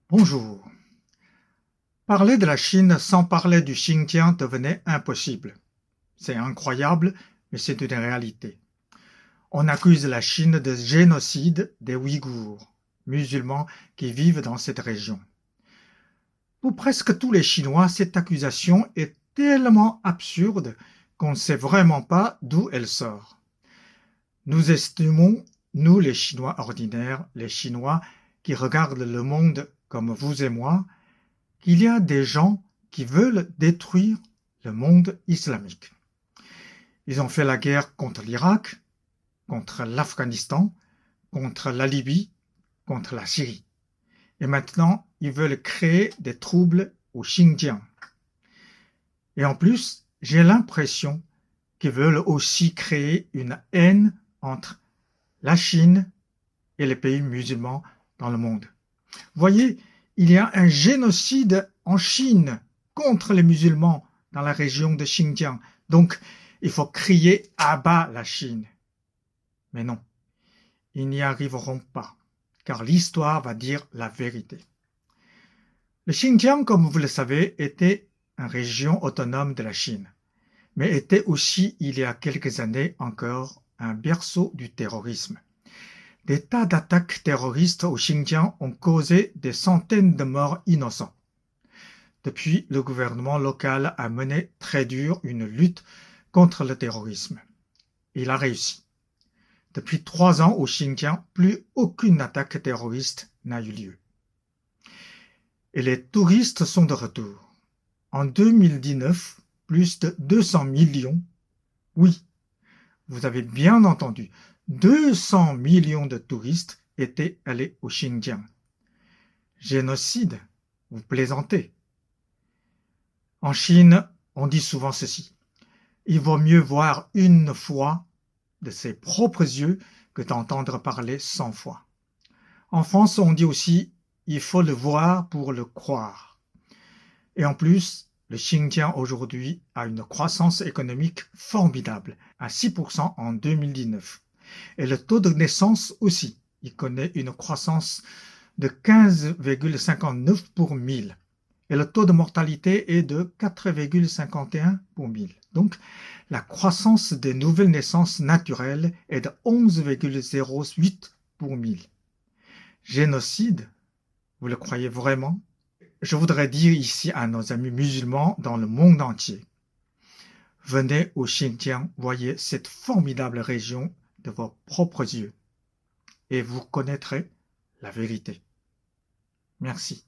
Bonjour. Parler de la Chine sans parler du Xinjiang devenait impossible. C'est incroyable, mais c'est une réalité. On accuse la Chine de génocide des Ouïghours, musulmans qui vivent dans cette région. Pour presque tous les Chinois, cette accusation est tellement absurde qu'on ne sait vraiment pas d'où elle sort. Nous estimons, nous les Chinois ordinaires, les Chinois qui regardent le monde comme vous et moi, qu'il y a des gens qui veulent détruire le monde islamique. Ils ont fait la guerre contre l'Irak, contre l'Afghanistan, contre la Libye, contre la Syrie. Et maintenant, ils veulent créer des troubles au Xinjiang. Et en plus, j'ai l'impression qu'ils veulent aussi créer une haine entre la Chine et les pays musulmans dans le monde. Vous voyez, il y a un génocide en Chine contre les musulmans dans la région de Xinjiang. Donc, il faut crier à bas la Chine. Mais non, ils n'y arriveront pas, car l'histoire va dire la vérité. Le Xinjiang, comme vous le savez, était une région autonome de la Chine, mais était aussi, il y a quelques années encore, un berceau du terrorisme. Des tas d'attaques terroristes au Xinjiang ont causé des centaines de morts innocents. Depuis, le gouvernement local a mené très dur une lutte contre le terrorisme. Il a réussi. Depuis 3 ans au Xinjiang, plus aucune attaque terroriste n'a eu lieu. Et les touristes sont de retour. En 2019, plus de 200 millions, oui, vous avez bien entendu, 200 millions de touristes étaient allés au Xinjiang. Génocide, vous plaisantez. En Chine, on dit souvent ceci. Il vaut mieux voir une fois de ses propres yeux que d'entendre parler 100 fois. En France, on dit aussi il faut le voir pour le croire. Et en plus, le Xinjiang aujourd'hui a une croissance économique formidable, à 6% en 2019. Et le taux de naissance aussi. Il connaît une croissance de 15,59 pour 1000. Et le taux de mortalité est de 4,51 pour 1000. Donc, la croissance des nouvelles naissances naturelles est de 11,08 pour 1000. Génocide, vous le croyez vraiment? Je voudrais dire ici à nos amis musulmans dans le monde entier, venez au Xinjiang, voyez cette formidable région de vos propres yeux et vous connaîtrez la vérité. Merci.